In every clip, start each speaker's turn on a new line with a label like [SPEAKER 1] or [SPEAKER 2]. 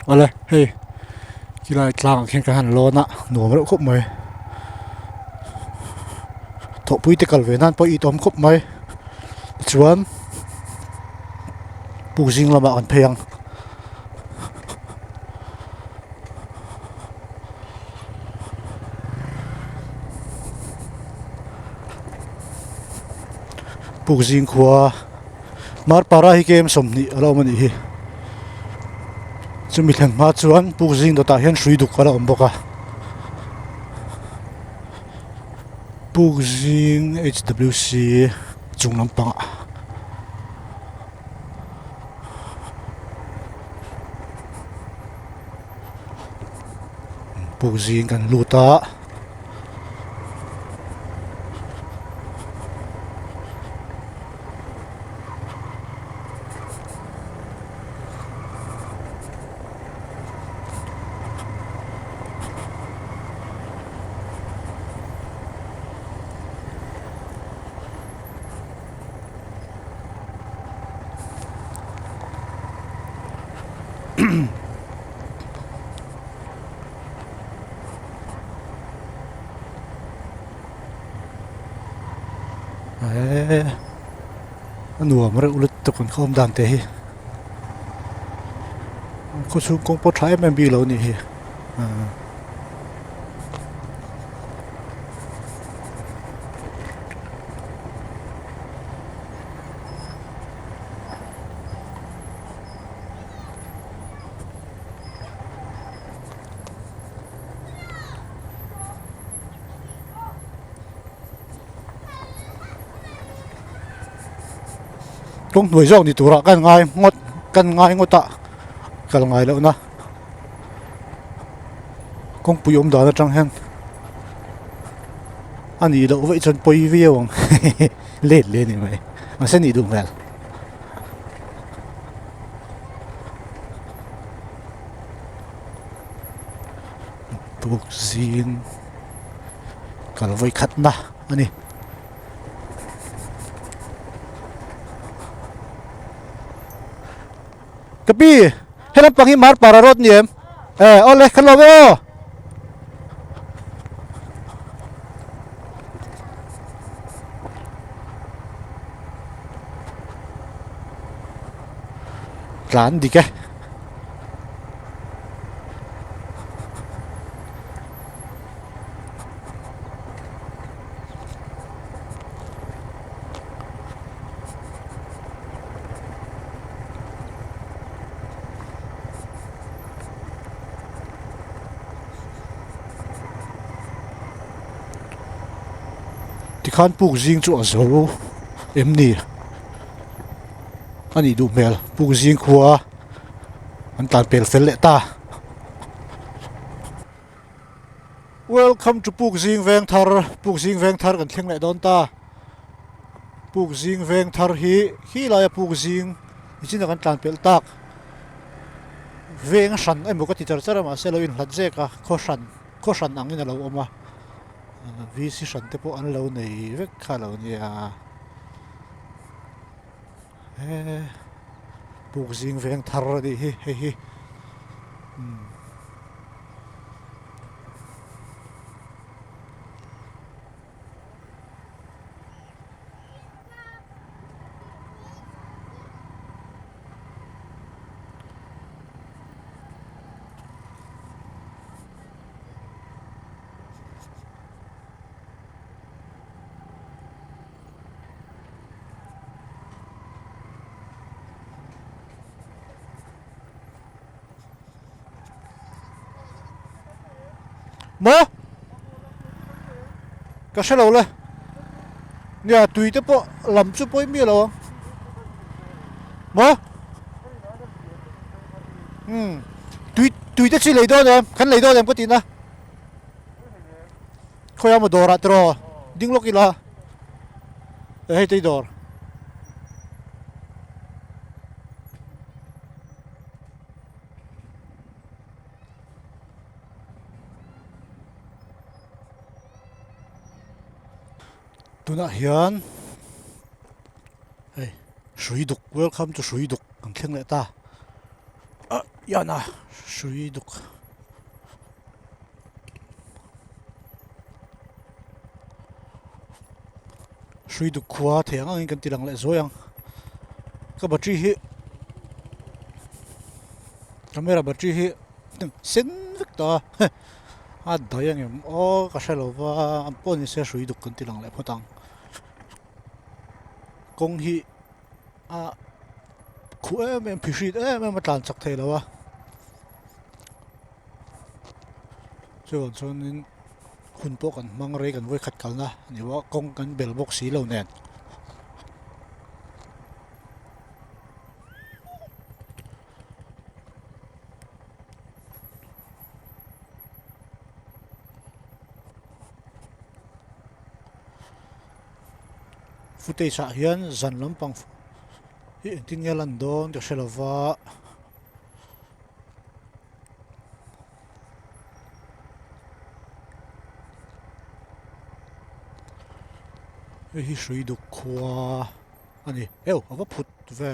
[SPEAKER 1] Ole, hei, kila tlang khen ka han lo na, nuam ro khop mai. Tho pui te kal ve nan po I tom khop mai. Chuan pu jing lama kan pheyang. Pu jing khua mar para hi kem som ni alo mani hi. Chumi thang ma chuan pu jing do ta hian sui duk kala om boka. Pu jing HWC chung lampang. Pu jing kan luta. Nuam ro ulit to kon khom dan te hi. Ko su kong po thai men bi lo ni hi. Tung nuôi rong thì tụ ra căn ngai ngót tạ căn ngai lâu na công bùi ông đó là trăng hen anh ý đâu vậy chân bùi viêu lên lên như vậy mà sẽ đi đúng vậy buộc zin cả là vậy khát na anh đi Kapi, henap pangi mar para rot ni em. Oleh kalau mo. Tlan di ke. Thì khan buộc riêng chỗ dấu em nì anh đủ mèo buộc riêng khua anh tàn bèl phèn lệ ta welcome to buộc riêng veng thar kan theng lại đón ta buộc riêng veng thar hi lại buộc riêng chỉ là kan tàn bèl tak veng sẵn em một cái teacher chara mà sẽ lo in hlat zeka kho sẵn ang in alo oma vì si sẵn te po an lo nei vek kha lo ni a buộc riêng veng thar đi hi Mo cái sao lâu lên nhà tùy tới bộ làm chút bôi mía lâu mo tùy tới chỉ lấy đó em khăn lấy đó em có tin à khôi am một đồ ra trò đinh lốc kìla hay tới đồ tuna hian hey Sui Duk welcome to Sui Duk ang theng le ta yana shui duk khua thiang ang kan tilang le zoyang ka battery hi camera battery hi sen ta a dayang em o ka shalova am pon se shui duk kan tilang le photang kong hi a khu em phishit em tan chak thei lawa chuan hun po kan mang rei kan voi khat kalna ni wa kong kan bell box si lo nen footage a hian zan lampang hi tin nge lan don de shelova hi shui duk khua ani eo ava phut ve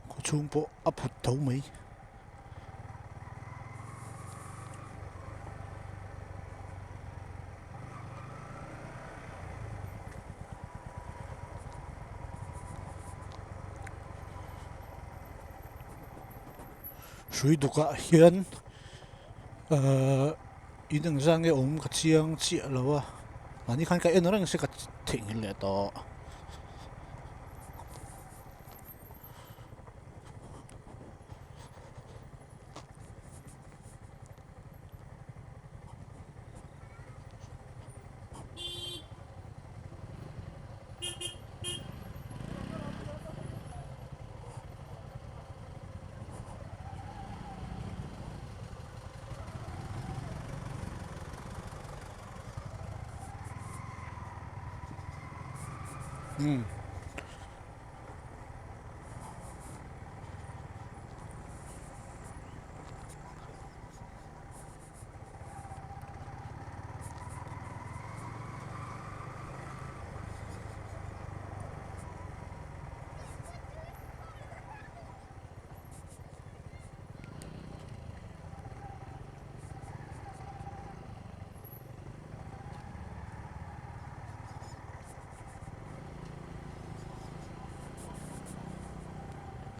[SPEAKER 1] khu chung po a phut thau mai shui duka hian inang zange om ka chiang chi alawa mani khan ka enrang se ka thing le to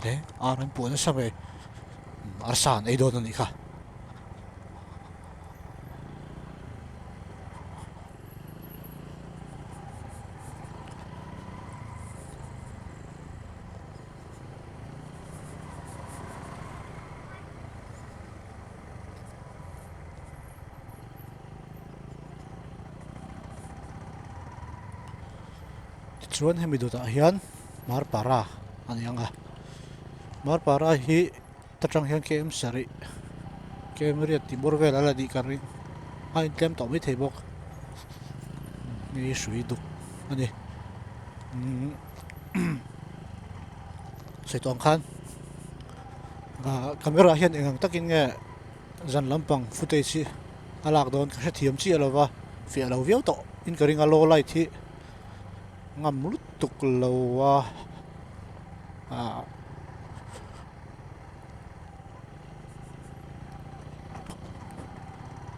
[SPEAKER 1] thế aran pu na sabe arsan ei don ni kha chuan hemi do ta hian mar para ani anga mar para hi tatang hian kem sari kem ri ti borvel ala di karin ai tlem to mi thei bok ni sui duk ani sai tong khan ga camera hian engang takin nge zan lampang footage alak don ka thiam chi alawa fi alo viau to in karing alo lai thi ngam lut tuk lawa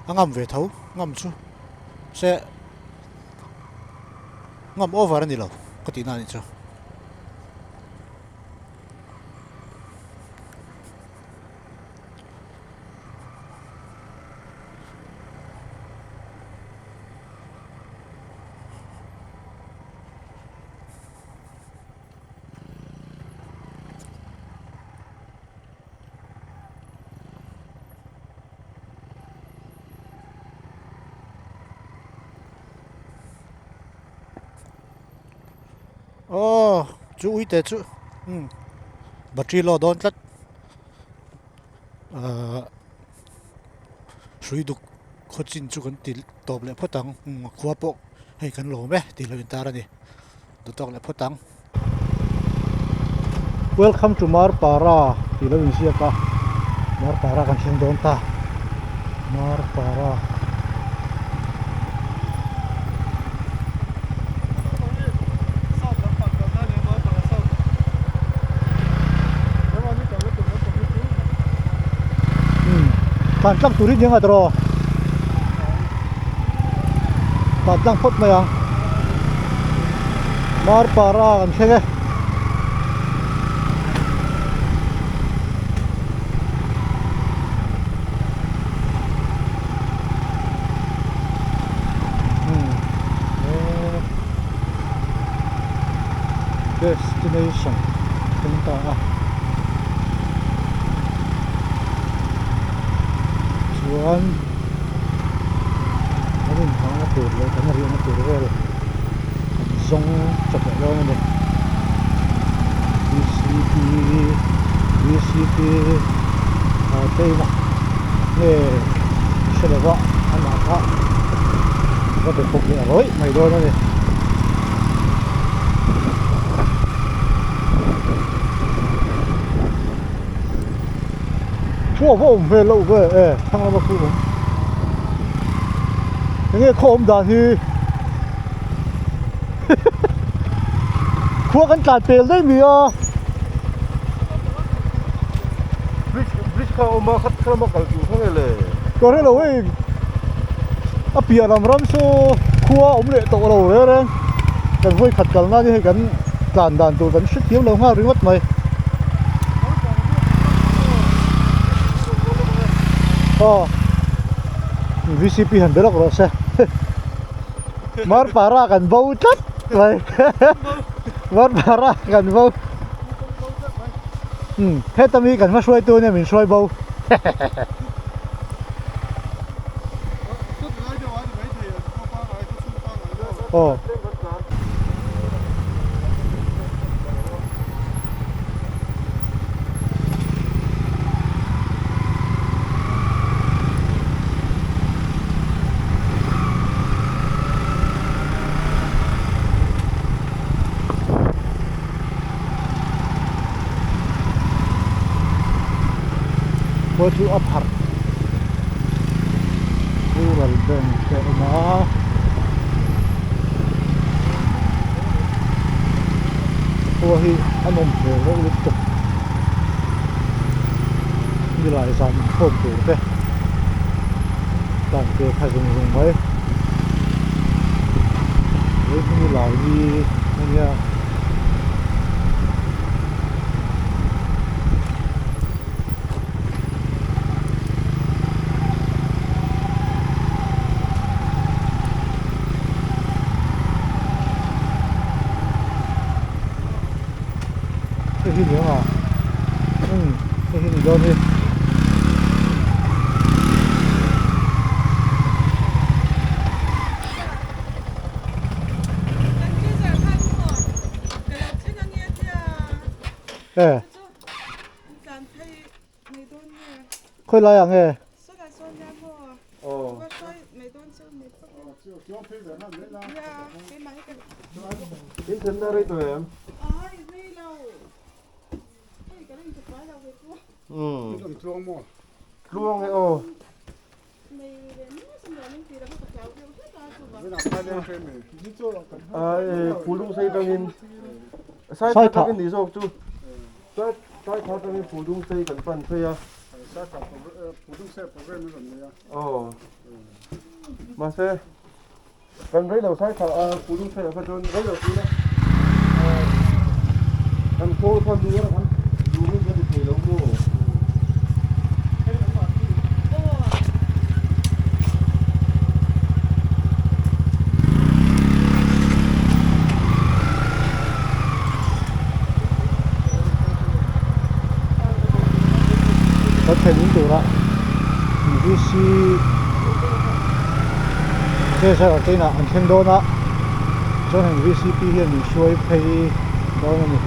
[SPEAKER 1] ngam ve thau ngam chu se ngam over ani lo ka ti na ni chu ô chú uy tế chú battery lo don tlat sui duk khochin chu kan til top le photang khua po hei kan lo me ti lo intar ani do tok le photang welcome to Marpara ti lo in sia ka Marpara kan sing don ta Marpara Tantang turin yang adro. Tantang pot mayang. Mar para kan sege. Destination. Punta Chuan ano yung mga tour le kanari na tour le zong chak lo ne VCP tay na ne selawa ana ka ko be pok ne oi mai do na ne chua vô về lâu về thằng nó mà khu đúng nghe khom đàn thì khua cái cản bèn đấy mi à
[SPEAKER 2] bridge ka oma khat khla ma kal chu thang le
[SPEAKER 1] có thế đâu ấy à bia làm rắm số khua ông lệ tổ đầu đấy đấy cần vui khát cần na như cái cản đàn tụi vẫn sức thiếu lâu ha rinh mất mày VCP han belok ro se mar para kan bau chat vậy mar para kan bau hết tâm ý kan ma xuôi tôi nên mình xuôi bau Go to Upper Rural Bank na Wahi anong pero ulit to Hindi lang isang home to te Tante kasing may Hindi lang niya cái gì nữa mà cái gì đâu đi khơi lại à nghe
[SPEAKER 2] in thân ra đây tụi em luông ấy phụ dung xây tăng in sai tăng in đi rồi chú sai tăng in phụ dung xây cần phần thuê à sai phụ dung xây program nó rồi mà xe cần lấy đầu sai phụ dung xây là phải chọn lấy đầu tí đấy anh cô tham gia là anhดูไม่ได้ถ่ายลงดู
[SPEAKER 1] có thể những điều đó VC thế sao ở đây là anh xem đó đó cho nên VCP hiện mình xuôi pay đó là mình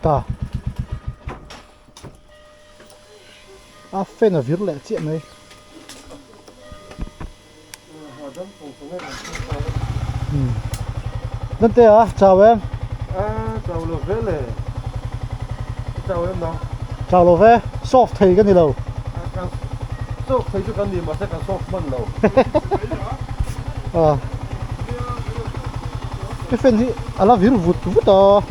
[SPEAKER 1] ta à phê là viết lệ chuyện này dân tê à chào em
[SPEAKER 2] chào lô về lệ chào em nào
[SPEAKER 1] chào lô về soft thấy cái gì đâu
[SPEAKER 2] càng soft thấy cho cái gì mà sẽ càng soft hơn đâu
[SPEAKER 1] à cái phê gì à là viết vụt vụt đó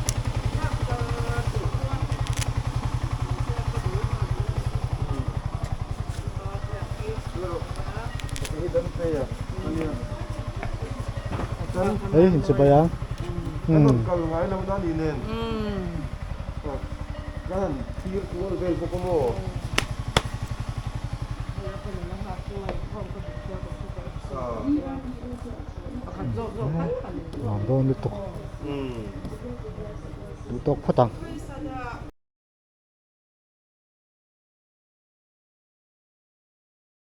[SPEAKER 1] ấy hình sự bayang
[SPEAKER 2] kalau ngai lang dan inen kan tir kual vel pokomo
[SPEAKER 1] làm đâu nước tục nước tục phát tăng